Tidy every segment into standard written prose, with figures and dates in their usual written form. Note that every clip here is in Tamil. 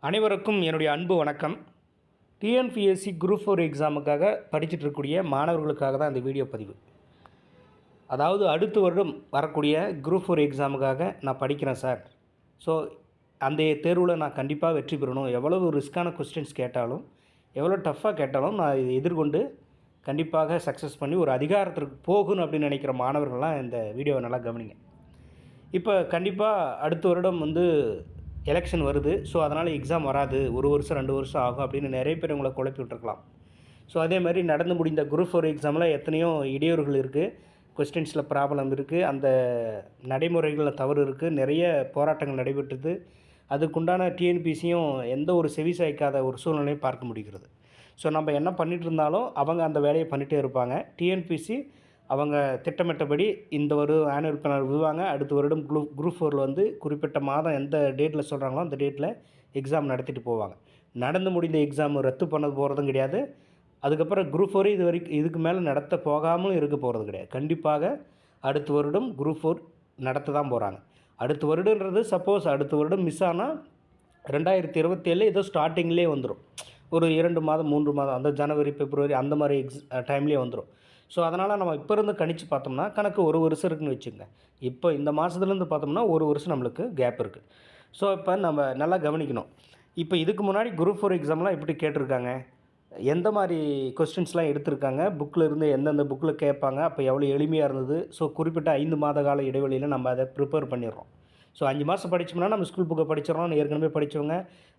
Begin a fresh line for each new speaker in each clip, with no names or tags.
அனைவருக்கும் என்னுடைய அன்பு வணக்கம். டிஎன்பிஎஸ்சி குரூப் 4 எக்ஸாமுக்காக படிச்சுட்டு இருக்கக்கூடிய மாணவர்களுக்காக தான் இந்த வீடியோ பதிவு. அதாவது அடுத்த வருடம் வரக்கூடிய குரூப் 4 எக்ஸாமுக்காக நான் படிக்கிறேன் சார். ஸோ அந்த தேர்வில் நான் கண்டிப்பாக வெற்றி பெறணும். எவ்வளவு ரிஸ்க்கான கொஸ்டின்ஸ் கேட்டாலும், எவ்வளோ டஃப்பாக கேட்டாலும் நான் இதை எதிர்கொண்டு கண்டிப்பாக சக்ஸஸ் பண்ணி ஒரு அதிகாரத்திற்கு போகணும் அப்படின்னு நினைக்கிற மாணவர்கள்லாம் இந்த வீடியோவை நல்லா கவனிங்க. இப்போ கண்டிப்பாக அடுத்த வருடம் எலெக்ஷன் வருது. ஸோ அதனால் எக்ஸாம் வராது, 1 வருஷம் 2 வருஷம் ஆகும் அப்படின்னு நிறைய பேர் உங்களை குழப்பி விட்டுருக்கலாம். ஸோ அதே மாதிரி நடந்து முடிந்த குரூப் 4 எக்ஸாமில் எத்தனையோ இடையூறுகள் இருக்குது, கொஸ்டின்ஸில் ப்ராப்ளம் இருக்குது, அந்த நடைமுறைகளில் தவறு இருக்குது, நிறைய போராட்டங்கள் நடைபெற்றது. அதுக்குண்டான டிஎன்பிசியும் எந்த ஒரு செவி சாய்க்காத ஒரு சூழ்நிலையை பார்க்க முடிகிறது. ஸோ நம்ம என்ன பண்ணிகிட்டு இருந்தாலும் அவங்க அந்த வேலையை பண்ணிகிட்டே இருப்பாங்க. டிஎன்பிசி அவங்க திட்டமிட்டபடி இந்த ஒரு ஆனுவல் பிளான் விடுவாங்க. அடுத்த வருடம் குரூப் 4 குறிப்பிட்ட மாதம் எந்த டேட்டில் சொல்கிறாங்களோ அந்த டேட்டில் எக்ஸாம் நடத்திட்டு போவாங்க. நடந்து முடிந்த எக்ஸாம் ரத்து பண்ண போகிறதும் கிடையாது. அதுக்கப்புறம் குரூப் 4 இதுக்கு மேலே நடத்த போகாமலும் இருக்க போகிறது கிடையாது. கண்டிப்பாக அடுத்த வருடம் குரூப் 4 நடத்த தான் போகிறாங்க. அடுத்த வருடன்றது சப்போஸ் அடுத்த வருடம் மிஸ் ஆனால் 2027 ஏதோ ஸ்டார்டிங்லேயே வந்துடும். ஒரு 2 மாதம் 3 மாதம் அந்த ஜனவரி பிப்ரவரி அந்த மாதிரி டைம்லேயே வந்துடும். ஸோ அதனால் நம்ம இப்போ இருந்து கணிச்சு பார்த்தோம்னா கணக்கு 1 வருஷம் இருக்குதுன்னு வச்சுக்கோங்க. இப்போ இந்த மாதத்துலேருந்து பார்த்தோம்னா 1 வருஷம் நம்மளுக்கு கேப் இருக்குது. ஸோ இப்போ நம்ம நல்லா கவனிக்கணும். இப்போ இதுக்கு முன்னாடி குரூப் 4 எக்ஸாம்லாம் எப்படி கேட்டிருக்காங்க, எந்த மாதிரி கொஸ்டின்ஸ்லாம் எடுத்திருக்காங்க, புக்கில் இருந்து எந்தெந்த புக்கில் கேட்பாங்க, அப்போ எவ்வளோ எளிமையாக இருந்தது. ஸோ குறிப்பிட்ட 5 மாத கால இடைவெளியில் நம்ம அதை ப்ரிப்பேர் பண்ணிடுறோம். ஸோ 5 மாதம் படித்தோம்னா நம்ம ஸ்கூல் புக்கை படிச்சிடறோம், ஏற்கனவே படித்தவங்க.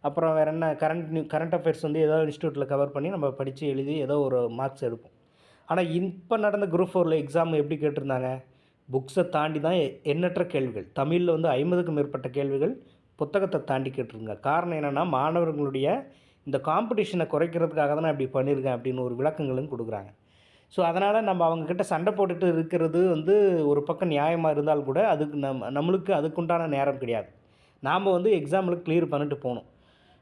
அப்புறம் வேறு என்ன கரண்ட் அஃபேர்ஸ் ஏதோ இன்ஸ்டியூட்டில் கவர் பண்ணி நம்ம படித்து எழுதி ஏதோ ஒரு மார்க்ஸ் எடுப்போம். ஆனால் இப்போ நடந்த குரூப் 4 எக்ஸாம் எப்படி கேட்டிருந்தாங்க, புக்ஸை தாண்டி தான் எண்ணற்ற கேள்விகள். தமிழில் 50க்கும் மேற்பட்ட கேள்விகள் புத்தகத்தை தாண்டி கேட்டிருங்க. காரணம் என்னென்னா மாணவர்களுடைய இந்த காம்படிஷனை குறைக்கிறதுக்காக தான் நான் இப்படி பண்ணியிருக்கேன் அப்படின்னு ஒரு விளக்கங்களும் கொடுக்குறாங்க. ஸோ அதனால் நம்ம அவங்கக்கிட்ட சண்டை போட்டுட்டு இருக்கிறது ஒரு பக்கம் நியாயமாக இருந்தால் கூட அதுக்கு நம்மளுக்கு அதுக்குண்டான நேரம் கிடையாது. நாம் எக்ஸாமில் கிளியர் பண்ணிட்டு போகணும்.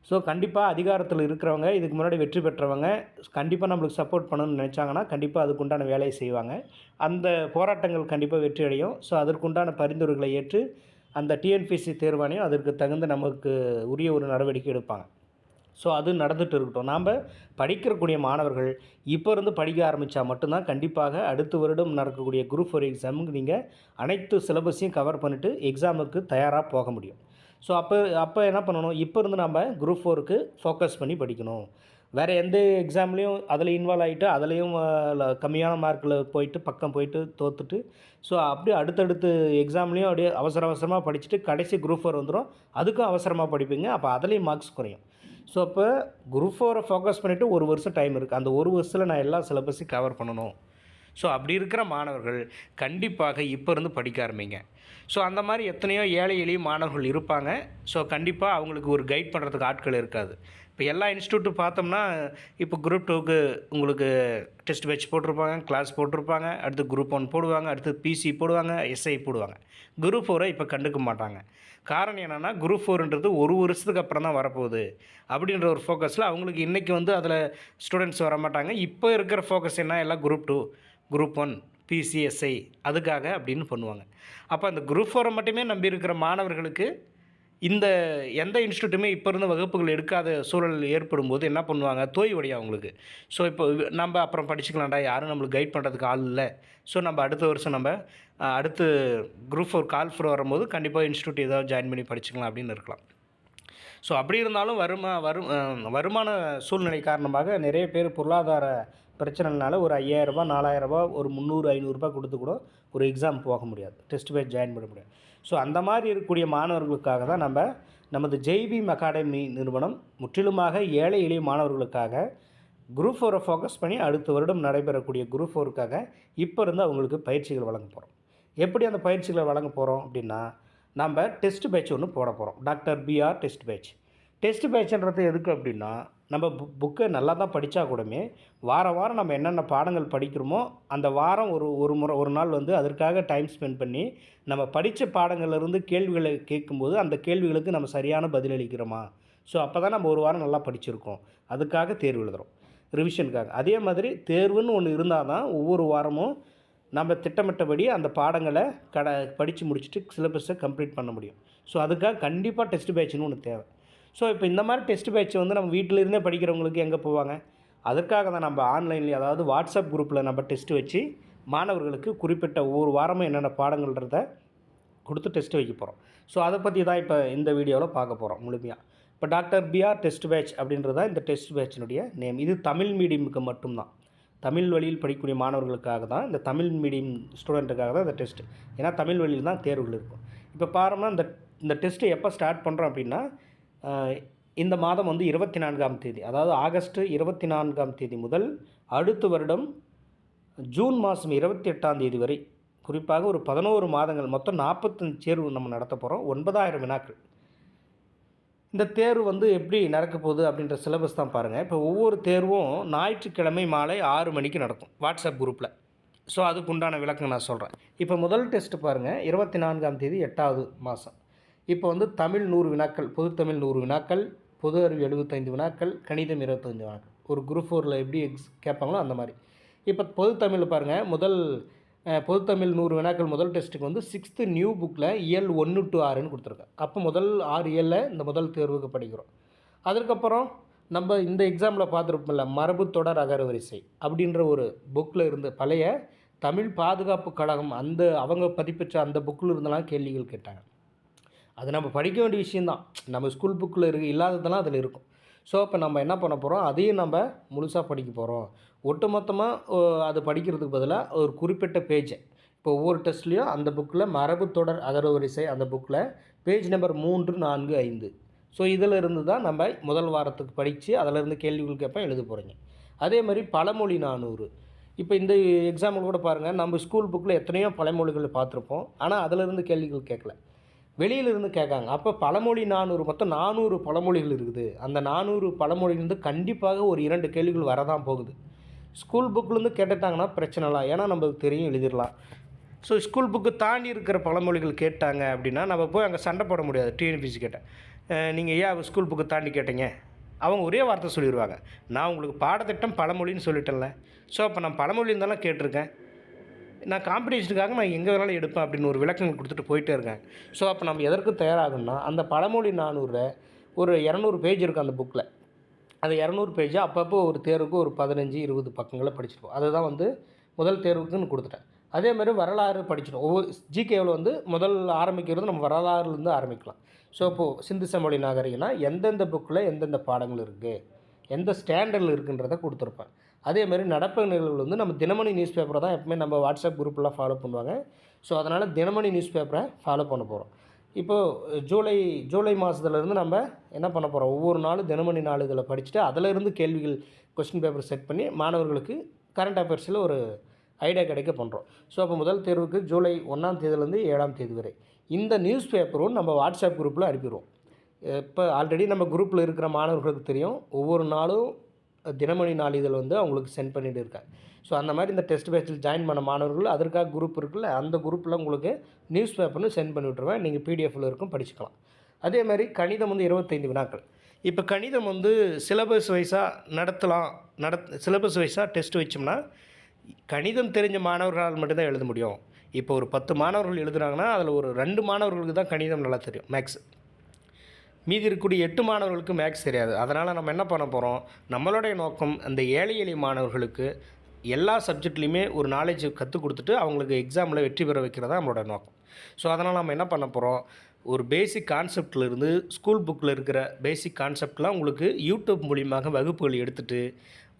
ஸோ கண்டிப்பாக அதிகாரத்தில் இருக்கிறவங்க, இதுக்கு முன்னாடி வெற்றி பெற்றவங்க கண்டிப்பாக நம்மளுக்கு சப்போர்ட் பண்ணணும்னு நினச்சாங்கன்னா கண்டிப்பாக அதுக்குண்டான வேலையை செய்வாங்க. அந்த போராட்டங்கள் கண்டிப்பாக வெற்றி அடையும். ஸோ அதற்குண்டான பரிந்துரைகளை ஏற்று அந்த டிஎன்பிசி தேர்வாணையம் அதற்கு தகுந்த நமக்கு உரிய ஒரு நடவடிக்கை எடுப்பாங்க. ஸோ அது நடந்துகிட்டு இருக்கட்டும். நாம் படிக்கக்கூடிய மாணவர்கள் இப்போ இருந்து படிக்க ஆரம்பித்தா மட்டும்தான் கண்டிப்பாக அடுத்த வருடம் நடக்கக்கூடிய குரூப் 4 எக்ஸாமுக்கு நீங்கள் அனைத்து சிலபஸையும் கவர் பண்ணிவிட்டு எக்ஸாமுக்கு தயாராக போக முடியும். ஸோ அப்போ என்ன பண்ணணும், இப்போ இருந்து நம்ம குரூப் 4க்கு ஃபோக்கஸ் பண்ணி படிக்கணும். வேறு எந்த எக்ஸாம்லேயும் அதில் இன்வால்வ் ஆகிட்டு அதுலேயும் கம்மியான மார்க்கில் போயிட்டு தோற்றுட்டு ஸோ அப்படியே அடுத்தடுத்து எக்ஸாம்லேயும் அப்படியே அவசரமாக படிச்சுட்டு கடைசி குரூப் 4 வந்துடும். அதுக்கும் அவசரமாக படிப்பீங்க. அப்போ அதுலேயும் மார்க்ஸ் குறையும். ஸோ அப்போ குரூப் 4 ஃபோக்கஸ் பண்ணிவிட்டு 1 வருஷம் டைம் இருக்குது. அந்த 1 வருஷத்தில் நான் எல்லா சிலபஸையும் கவர் பண்ணணும். ஸோ அப்படி இருக்கிற மாணவர்கள் கண்டிப்பாக இப்போ இருந்து படிக்க ஆரம்பிங்க. ஸோ அந்த மாதிரி எத்தனையோ ஏழை எளிய மாணவர்கள் இருப்பாங்க. ஸோ கண்டிப்பாக அவங்களுக்கு ஒரு கைட் பண்ணுறதுக்கு ஆட்கள் இருக்காது. இப்போ எல்லா இன்ஸ்டியூட்டு பார்த்தோம்னா இப்போ குரூப் 2க்கு உங்களுக்கு டெஸ்ட் பேட்ச் போட்டிருப்பாங்க, கிளாஸ் போட்டிருப்பாங்க, அடுத்து குரூப் 1 போடுவாங்க, அடுத்து பிசி போடுவாங்க, எஸ்ஐ போடுவாங்க. குரூப் 4 இப்போ கண்டுக்க மாட்டாங்க. காரணம் என்னென்னா குரூப் 4ன்றது 1 வருஷத்துக்கு அப்புறம் தான் வரப்போகுது அப்படின்ற ஒரு ஃபோக்கஸில் அவங்களுக்கு இன்றைக்கி அதில் ஸ்டூடெண்ட்ஸ் வர மாட்டாங்க. இப்போ இருக்கிற ஃபோக்கஸ் என்ன, எல்லாம் குரூப் 2 குரூப் 1 பிசிஎஸ்ஐ அதுக்காக அப்படின்னு பண்ணுவாங்க. அப்போ அந்த குரூப் 4 மட்டுமே நம்பி இருக்கிற மாணவர்களுக்கு இந்த எந்த இன்ஸ்டியூட்டுமே இப்போ இருந்த வகுப்புகள் எடுக்காத சூழல் ஏற்படும் போது என்ன பண்ணுவாங்க, தோய்வடையும் அவங்களுக்கு. ஸோ இப்போ நம்ம அப்புறம் படிச்சுக்கலாம்டா, யாரும் நம்மளுக்கு கைட் பண்ணுறதுக்கு ஆள் இல்லை. ஸோ நம்ம அடுத்த வருஷம் நம்ம அடுத்து குரூப் 4 கால் ஃபார் வரும்போது கண்டிப்பாக இன்ஸ்டியூட் ஏதாவது ஜாயின் பண்ணி படிச்சுக்கலாம் அப்படின்னு இருக்கலாம். ஸோ அப்படி இருந்தாலும் வருமான சூழ்நிலை காரணமாக நிறைய பேர் பொருளாதார பிரச்சனைனால ஒரு 5000 ரூபா 4000 ரூபா ஒரு 300 500 கொடுத்து கூட ஒரு எக்ஸாம் போக முடியாது, டெஸ்ட் பேட்ச் ஜாயின் பண்ண முடியாது. ஸோ அந்த மாதிரி இருக்கக்கூடிய மாணவர்களுக்காக தான் நமது ஜெய்பீம் அகாடமி நிறுவனம் முற்றிலுமாக ஏழை எளிய மாணவர்களுக்காக குரூப் 4 ஃபோக்கஸ் பண்ணி அடுத்த வருடம் நடைபெறக்கூடிய குரூப் 4க்காக இப்போ இருந்து அவங்களுக்கு பயிற்சிகள் வழங்க போகிறோம். எப்படி அந்த பயிற்சிகளை வழங்க போகிறோம் அப்படின்னா, நம்ம டெஸ்ட் பேட்ச் ஒன்று போட போகிறோம். Doctor PR test patch. Test பேட்ச்ன்றது எதுக்கு அப்படின்னா, நம்ம புக்கை நல்லா தான் படித்தா கூடமே வாரம் நம்ம என்னென்ன பாடங்கள் படிக்கிறோமோ அந்த வாரம் ஒரு நாள் அதற்காக டைம் ஸ்பெண்ட் பண்ணி நம்ம படித்த பாடங்கள்லேருந்து கேள்விகளை கேட்கும்போது அந்த கேள்விகளுக்கு நம்ம சரியான பதிலளிக்கிறோமா. ஸோ அப்போ தான் நம்ம ஒரு வாரம் நல்லா படிச்சிருக்கோம். அதுக்காக தேர்வு எழுதுகிறோம், ரிவிஷனுக்காக. அதே மாதிரி தேர்வுன்னு ஒன்று இருந்தால் தான் ஒவ்வொரு வாரமும் நம்ம திட்டமிட்டபடி அந்த பாடங்களை படித்து முடிச்சுட்டு சிலபஸை கம்ப்ளீட் பண்ண முடியும். ஸோ அதுக்காக கண்டிப்பாக டெஸ்ட் பேட்ச்னு ஒன்று தேவை. ஸோ இப்போ இந்த மாதிரி டெஸ்ட் பேட்ச் வந்து நம்ம வீட்டிலிருந்தே படிக்கிறவங்களுக்கு எங்கே போவாங்க? அதற்காக தான் நம்ம ஆன்லைன்லேயே, அதாவது வாட்ஸ்அப் குரூப்பில் நம்ம டெஸ்ட் வச்சு மாணவர்களுக்கு குறிப்பிட்ட ஒவ்வொரு வாரமும் என்னென்ன பாடங்கள்ன்றத கொடுத்து டெஸ்ட் வைக்க போகிறோம். ஸோ அதை பற்றி தான் இப்போ இந்த வீடியோவில் பார்க்க போகிறோம் முழுமையாக. இப்போ டாக்டர் பிஆர் டெஸ்ட் பேட்ச் அப்படின்றது தான் இந்த டெஸ்ட் பேட்சினுடைய நேம். இது தமிழ் மீடியமுக்கு மட்டும்தான், தமிழ் வழியில் படிக்கக்கூடிய மாணவர்களுக்காக தான், இந்த தமிழ் மீடியம் ஸ்டூடெண்ட்டுக்காக தான் இந்த டெஸ்ட்டு. ஏன்னா தமிழ் வழியில் தான் தேர்வுகள் இருக்கும். இப்போ பாருங்கள், இந்த டெஸ்ட்டு எப்போ ஸ்டார்ட் பண்ணுறோம் அப்படின்னா, இந்த மாதம் வந்து 24ஆம் தேதி, அதாவது ஆகஸ்ட் 24ஆம் தேதி முதல் அடுத்த வருடம் ஜூன் மாதம் 28ஆம் தேதி வரை, குறிப்பாக ஒரு 11 மாதங்கள், மொத்தம் 45 தேர்வு நம்ம நடத்த போகிறோம். 9000 வினாக்கள். இந்த தேர்வு வந்து எப்படி நடக்க போகுது அப்படின்ற சிலபஸ் தான் பாருங்கள். இப்போ ஒவ்வொரு தேர்வும் ஞாயிற்றுக்கிழமை மாலை 6 மணிக்கு நடக்கும் வாட்ஸ்அப் குரூப்பில். ஸோ அதுக்கு உண்டான விளக்கம் நான் சொல்கிறேன். இப்போ முதல் டெஸ்ட்டு பாருங்கள், 24ஆம் தேதி 8வது மாதம். இப்போ வந்து தமிழ் 100 வினாக்கள், பொதுத்தமிழ் 100 வினாக்கள், பொது அறிவு 75 வினாக்கள், கணிதம் 25 வினாக்கள். ஒரு குரூப் 4ல் எப்படி கேட்பாங்களோ அந்த மாதிரி. இப்போ பொதுத்தமிழ் பாருங்கள், பொதுத்தமிழ் 100 வினாக்கள் முதல் டெஸ்ட்டுக்கு வந்து 6th நியூ புக்கில் இயல் 1 to 6ன்னு கொடுத்துருக்கேன். அப்போ முதல் 6 இயலில் இந்த முதல் தேர்வுக்கு படிக்கிறோம். அதுக்கப்புறம் நம்ம இந்த எக்ஸாமில் பார்த்துருப்போம்ல, மரபு தொடர் அகரவரிசை அப்படின்ற ஒரு புக்கில் இருந்து பழைய தமிழ் பாதுகாப்பு கழகம் அவங்க பதிப்பிச்ச அந்த புக்கில் இருந்தெல்லாம் கேள்விகள் கேட்டாங்க. அது நம்ம படிக்க வேண்டிய விஷயந்தான். நம்ம ஸ்கூல் புக்கில் இல்லாததெல்லாம் அதில் இருக்கும். ஸோ அப்போ நம்ம என்ன பண்ண போகிறோம், அதையும் நம்ம முழுசாக படிக்க போகிறோம். ஒட்டுமொத்தமாக அது படிக்கிறதுக்கு பதிலாக ஒரு குறிப்பிட்ட பேஜை, இப்போ ஒவ்வொரு டெஸ்ட்லேயும் அந்த புக்கில் மரபு தொடர் அகரவரிசை அந்த புக்கில் பேஜ் நம்பர் 3, 4, 5. ஸோ இதில் இருந்து தான் நம்ம முதல் வாரத்துக்கு படித்து அதிலேருந்து கேள்விகள் கேட்பேன், எழுத போகிறீங்க. அதே மாதிரி பழமொழி 400. இப்போ இந்த எக்ஸாம்பிள் கூட பாருங்கள், நம்ம ஸ்கூல் புக்கில் எத்தனையோ பழமொழிகளை பார்த்துருப்போம், ஆனால் அதிலிருந்து கேள்விகள் கேட்கல, வெளியிலிருந்து கேட்காங்க. அப்போ பழமொழி 400, மொத்தம் 400 பழமொழிகள் இருக்குது. அந்த 400 பழமொழிலேருந்து கண்டிப்பாக ஒரு 2 கேள்விகள் வரதான் போகுது. ஸ்கூல் புக்கிலேருந்து கேட்டுட்டாங்கன்னா பிரச்சனைலாம், ஏன்னா நம்மளுக்கு தெரியும், எழுதிடலாம். ஸோ ஸ்கூல் புக்கு தாண்டி இருக்கிற பழமொழிகள் கேட்டாங்க அப்படின்னா நம்ம போய் அங்கே சண்டை போட முடியாது. டிஎன்பிசி கேட்டேன், நீங்கள் ஏன் ஸ்கூல் புக்கு தாண்டி கேட்டீங்க, அவங்க ஒரே வார்த்தை சொல்லிடுவாங்க, நான் உங்களுக்கு பாடத்திட்டம் பழமொழின்னு சொல்லிட்டேன்ல. ஸோ அப்போ நான் பழமொழி இருந்தாலும் கேட்டிருக்கேன், நான் காம்படிஷனுக்காக நான் எங்கே வேணாலும் எடுப்பேன் அப்படின்னு ஒரு விளக்கங்கள் கொடுத்துட்டு போயிட்டே இருக்கேன். ஸோ அப்போ நம்ம எதற்கு தயாராகணும்னா, அந்த பழமொழி 400 ஒரு 200 பேஜ் இருக்குது அந்த புக்கில். அந்த 200 பேஜை அப்பப்போ ஒரு தேர்வுக்கு ஒரு 15, 20 பக்கங்களை படிச்சுருப்போம். அதுதான் வந்து முதல் தேர்வுக்குன்னு கொடுத்துட்டேன். அதே மாதிரி வரலாறு படிச்சிடும். ஒவ்வொரு ஜிகேவில் வந்து முதல் ஆரம்பிக்கிறது நம்ம வரலாறுலேருந்து ஆரம்பிக்கலாம். ஸோ இப்போது சிந்து சமவெளி நாகரிகம்னா எந்தெந்த புக்கில் எந்தெந்த பாடங்கள் இருக்குது, எந்த ஸ்டாண்டர்டில் இருக்குன்றதை கொடுத்துருப்பேன். அதேமாதிரி நடப்பு நிகழ்வுகள் வந்து நம்ம தினமணி நியூஸ் பேப்பரை தான் எப்பவுமே நம்ம வாட்ஸ்அப் குரூப்லாம் ஃபாலோ பண்ணுவாங்க. ஸோ அதனால் தினமணி நியூஸ் பேப்பரை ஃபாலோ பண்ண போகிறோம். இப்போது ஜூலை மாதத்துலேருந்து நம்ம என்ன பண்ண போகிறோம், ஒவ்வொரு நாளும் தினமணி நாளிதழை படிச்சுட்டு அதிலிருந்து கேள்விகள் கொஸ்டின் பேப்பர் செட் பண்ணி மாணவர்களுக்கு கரண்ட் அஃபேர்ஸில் ஒரு ஐடியா கிடைக்க பண்ணுறோம். ஸோ அப்போ முதல் தேர்வுக்கு ஜூலை 1ஆம் தேதியிலேருந்து 7ஆம் தேதி வரை இந்த நியூஸ் பேப்பரும் நம்ம வாட்ஸ்அப் குரூப்பில் அனுப்பிடுவோம். இப்போ ஆல்ரெடி நம்ம குரூப்பில் இருக்கிற மாணவர்களுக்கு தெரியும், ஒவ்வொரு நாளும் தினமணி நாளிதழ் வந்து அவங்களுக்கு சென்ட் பண்ணிட்டு இருக்கேன். ஸோ அந்த மாதிரி இந்த டெஸ்ட் பேட்சில் ஜாயின் பண்ண மாணவர்கள் அதற்காக குரூப் இருக்குல்ல, அந்த குரூப்பில் உங்களுக்கு நியூஸ் பேப்பர்னு சென்ட் பண்ணி விட்ருவேன். நீங்கள் பிடிஎஃப்பில் இருக்கும், படிச்சுக்கலாம். அதே மாதிரி கணிதம் வந்து 25 வினாக்கள். இப்போ கணிதம் வந்து சிலபஸ் வைஸாக சிலபஸ் வைஸாக டெஸ்ட் வச்சோம்னா கணிதம் தெரிஞ்ச மாணவர்களால் மட்டும்தான் எழுத முடியும். இப்போ ஒரு 10 மாணவர்கள் எழுதுகிறாங்கன்னா அதில் ஒரு 2 மாணவர்களுக்கு தான் கணிதம் நல்லா தெரியும், மேக்ஸ். மீதி இருக்கக்கூடிய 8 மாணவர்களுக்கு மேக்ஸ் தெரியாது. அதனால் நம்ம என்ன பண்ண போகிறோம், நம்மளுடைய நோக்கம் அந்த ஏழை எளிய மாணவர்களுக்கு எல்லா சப்ஜெக்ட்லேயுமே ஒரு நாலேஜ் கற்றுக் கொடுத்துட்டு அவங்களுக்கு எக்ஸாமில் வெற்றி பெற வைக்கிறதா நம்மளோட நோக்கம். ஸோ அதனால் நம்ம என்ன பண்ண போகிறோம், ஒரு பேசிக் கான்செப்ட்லேருந்து ஸ்கூல் புக்கில் இருக்கிற பேசிக் கான்செப்ட்லாம் உங்களுக்கு யூடியூப் மூலியமாக வகுப்புகள் எடுத்துகிட்டு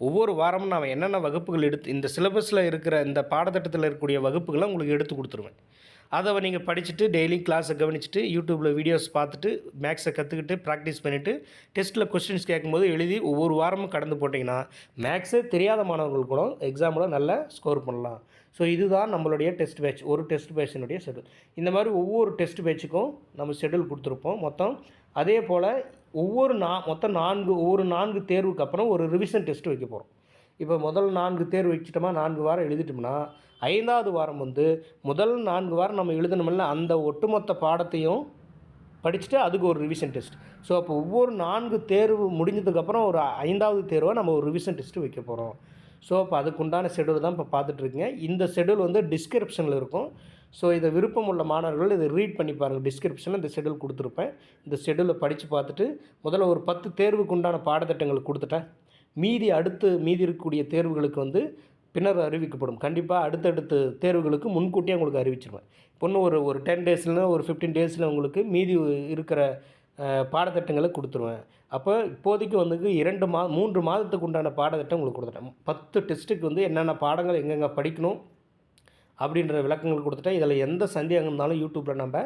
ஒவ்வொரு வாரமும் நான் என்னென்ன வகுப்புகள் இந்த சிலபஸில் இருக்கிற இந்த பாடத்திட்டத்தில் இருக்கக்கூடிய வகுப்புகளை உங்களுக்கு எடுத்து கொடுத்துருவேன். அதை நீங்கள் படிச்சுட்டு டெய்லி கிளாஸை கவனிச்சுட்டு யூடியூப்பில் வீடியோஸ் பார்த்துட்டு மேக்ஸை கற்றுக்கிட்டு ப்ராக்டிஸ் பண்ணிவிட்டு டெஸ்ட்டில் கொஸ்டின்ஸ் கேட்கும்போது எழுதி ஒவ்வொரு வாரமும் கடந்து போட்டிங்கன்னா மேக்ஸே தெரியாத மாணவர்கள் கூட எக்ஸாமில் நல்லா ஸ்கோர் பண்ணலாம். ஸோ இதுதான் நம்மளுடைய டெஸ்ட் பேட்ச், ஒரு டெஸ்ட் பேட்சினுடைய ஷெடியூல். இந்த மாதிரி ஒவ்வொரு டெஸ்ட் பேட்சுக்கும் நம்ம ஷெடியூல் கொடுத்துருப்போம் மொத்தம். அதே போல் மொத்தம் 4 தேர்வுக்கு அப்புறம் ஒரு ரிவிஷன் டெஸ்ட் வைக்க போகிறோம். இப்போ முதல் 4 தேர்வு வச்சுட்டோமா, 4 வாரம் எழுதிட்டோம்னா 5வது வாரம் வந்து முதல் 4 வாரம் நம்ம எழுதணுமில்ல, அந்த ஒட்டுமொத்த பாடத்தையும் படிச்சுட்டு அதுக்கு ஒரு ரிவிஷன் டெஸ்ட். ஸோ அப்போ ஒவ்வொரு 4 தேர்வு முடிஞ்சதுக்கப்புறம் ஒரு 5வது தேர்வை நம்ம ஒரு ரிவிஷன் டெஸ்ட்டு வைக்க போகிறோம். ஸோ அப்போ அதுக்குண்டான ஷெடியூல் தான் இப்போ பார்த்துட்ருக்கீங்க. இந்த ஷெடியூல் வந்து டிஸ்கிரிப்ஷனில் இருக்கும். ஸோ இதை விருப்பம் உள்ள மாணவர்கள் இதை ரீட் பண்ணி பாருங்கள். டிஸ்கிரிப்ஷனில் இந்த ஷெட்யூல் கொடுத்துருப்பேன். இந்த ஷெட்யூலை படித்து பார்த்துட்டு முதல்ல ஒரு 10 தேர்வுக்கு உண்டான பாடத்திட்டங்கள் கொடுத்துட்டேன். மீதி இருக்கக்கூடிய தேர்வுகளுக்கு வந்து பின்னர் அறிவிக்கப்படும். கண்டிப்பாக அடுத்தடுத்த தேர்வுகளுக்கு முன்கூட்டியே உங்களுக்கு அறிவிச்சிருவேன். இப்போ இன்னும் ஒரு 10 டேஸ்ல ஒரு 15 டேஸில் உங்களுக்கு மீதி இருக்கிற பாடத்திட்டங்களை கொடுத்துருவேன். அப்போ இப்போதைக்கு வந்து 3 மாதத்துக்கு உண்டான பாடத்திட்டம் உங்களுக்கு கொடுத்துட்டேன். 10 டெஸ்ட்டுக்கு வந்து என்னென்ன பாடங்கள் எங்கெங்கே படிக்கணும் அப்படின்ற விளக்கங்கள் கொடுத்துட்டேன். இதில் எந்த சந்தேகம் இருந்தாலும் யூடியூப்பில் நம்ம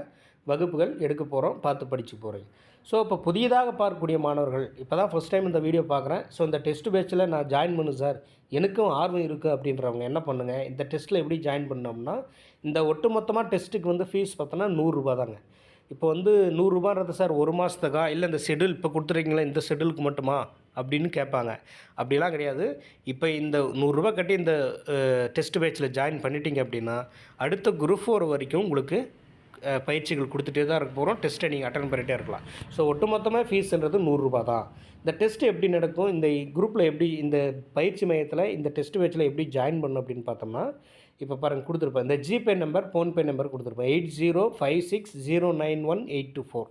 வகுப்புகள் எடுக்க போகிறோம், பார்த்து படித்து போகிறீங்க. ஸோ இப்போ புதியதாக பார்க்கக்கூடிய மாணவர்கள் இப்போ தான் ஃபஸ்ட் டைம் இந்த வீடியோ பார்க்குறேன். ஸோ இந்த டெஸ்ட் பேட்சில் நான் ஜாயின் பண்ணணும் சார், எனக்கும் ஆர்வம் இருக்குது அப்படின்றவங்க என்ன பண்ணுங்கள், இந்த டெஸ்ட்டில் எப்படி ஜாயின் பண்ணோம்னா, இந்த ஒட்டுமொத்தமாக டெஸ்ட்டுக்கு வந்து ஃபீஸ் பார்த்தோன்னா ரூ. 100 தாங்க. இப்போ வந்து ரூ. 100ன்றது சார் ஒரு மாதத்துக்கா, இல்லை இந்த ஷெட்யூல் இப்போ கொடுத்துருக்கீங்களா இந்த ஷெட்யூலுக்கு மட்டுமா அப்படின்னு கேட்பாங்க. அப்படிலாம் கிடையாது. இப்போ இந்த ரூ. 100 கட்டி இந்த டெஸ்ட் பேட்சில் ஜாயின் பண்ணிட்டீங்க அப்படின்னா அடுத்த குரூப் 4 வரைக்கும் உங்களுக்கு பயிற்சிகள் கொடுத்துட்டே தான் இருக்க போகிறோம். டெஸ்ட்டை நீங்கள் அட்டன் பண்ணிகிட்டே இருக்கலாம். ஸோ ஒட்டுமொத்தமாக ஃபீஸ்ன்றது ரூ. 100 தான். இந்த டெஸ்ட்டு எப்படி நடக்கும், இந்த குரூப்பில் எப்படி, இந்த பயிற்சி மையத்தில் இந்த டெஸ்ட் பேட்சில் எப்படி ஜாயின் பண்ணணும் அப்படின்னு பார்த்தோம்னா, இப்போ பாருங்கள் கொடுத்துருப்பேன். இந்த ஜிபே நம்பர், ஃபோன்பே நம்பர் கொடுத்துருப்பேன். 8056091824.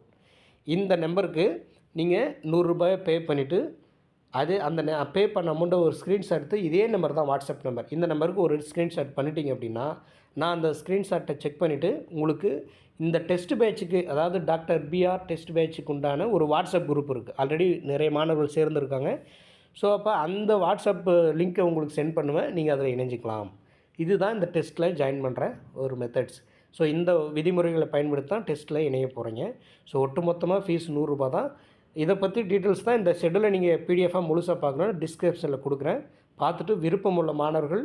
இந்த நம்பருக்கு நீங்கள் ரூ. 100 பே பண்ணிவிட்டு அந்த பே பண்ண அமௌண்ட்டை ஒரு ஸ்க்ரீன்ஷாட் எடுத்து, இதே நம்பர் தான் வாட்ஸ்அப் நம்பர், இந்த நம்பருக்கு ஒரு ஸ்க்ரீன்ஷாட் பண்ணிட்டீங்க அப்படின்னா நான் அந்த ஸ்க்ரீன்ஷாட்டை செக் பண்ணிவிட்டு உங்களுக்கு இந்த டெஸ்ட் பேட்சுக்கு, அதாவது டாக்டர் பிஆர் டெஸ்ட் பேட்சுக்கு உண்டான ஒரு வாட்ஸ்அப் குரூப் இருக்குது. ஆல்ரெடி நிறைய மாணவர்கள் சேர்ந்துருக்காங்க. ஸோ அப்போ அந்த வாட்ஸ்அப் லிங்க்கை உங்களுக்கு சென்ட் பண்ணுவேன், நீங்கள் அதில் இணைஞ்சிக்கலாம். இதுதான் இந்த டெஸ்ட்டில் ஜாயின் பண்ணுற ஒரு மெத்தட்ஸ். ஸோ இந்த விதிமுறைகளை பயன்படுத்தி தான் டெஸ்ட்டில் இணைய போகிறீங்க. ஸோ ஒட்டுமொத்தமாக ஃபீஸ் ரூ. 100 தான். இதை பற்றி டீட்டெயில்ஸ் தான் இந்த ஷெட்யூலை நீங்கள் பிடிஎஃபாக முழுசாக பார்க்கணும்னா டிஸ்கிரிப்ஷனில் கொடுக்குறேன். பார்த்துட்டு விருப்பமுள்ள மாணவர்கள்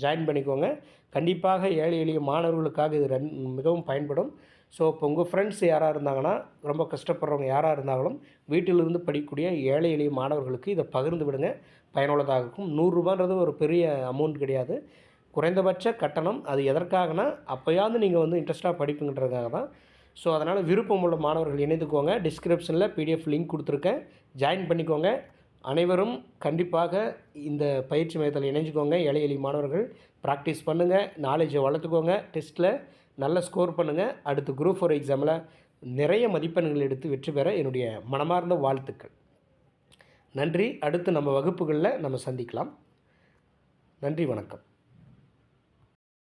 ஜாயின் பண்ணிக்கோங்க. கண்டிப்பாக ஏழை எளிய மாணவர்களுக்காக இது மிகவும் பயன்படும். ஸோ இப்போ உங்கள் ஃப்ரெண்ட்ஸ் யாராக இருந்தாங்கன்னா, ரொம்ப கஷ்டப்படுறவங்க யாராக இருந்தாலும் வீட்டிலிருந்து படிக்கக்கூடிய ஏழை எளிய மாணவர்களுக்கு இதை பகிர்ந்து விடுங்க, பயனுள்ளதாக இருக்கும். ரூ. 100ன்றது ஒரு பெரிய அமௌண்ட் கிடையாது, குறைந்தபட்ச கட்டணம். அது எதற்காகனா அப்போயாவது நீங்கள் வந்து இன்ட்ரெஸ்ட்டாக படிப்புங்கிறதுக்காக தான். ஸோ அதனால் விருப்பம் உள்ள மாணவர்கள் இணைந்துக்கோங்க. டிஸ்கிரிப்ஷனில் பிடிஎஃப் லிங்க் கொடுத்துருக்கேன், ஜாயின் பண்ணிக்கோங்க. அனைவரும் கண்டிப்பாக இந்த பயிற்சி மையத்தில் இணைஞ்சிக்கோங்க. ஏழை எளிய மாணவர்கள் ப்ராக்டிஸ் பண்ணுங்கள், நாலேஜை வளர்த்துக்கோங்க, டெஸ்ட்டில் நல்ல ஸ்கோர் பண்ணுங்கள். அடுத்து குரூப் 4 எக்ஸாமில் நிறைய மதிப்பெண்கள் எடுத்து வெற்றி பெற என்னுடைய மனமார்ந்த வாழ்த்துக்கள். நன்றி. அடுத்து நம்ம வகுப்புகளில் நம்ம சந்திக்கலாம். நன்றி, வணக்கம்.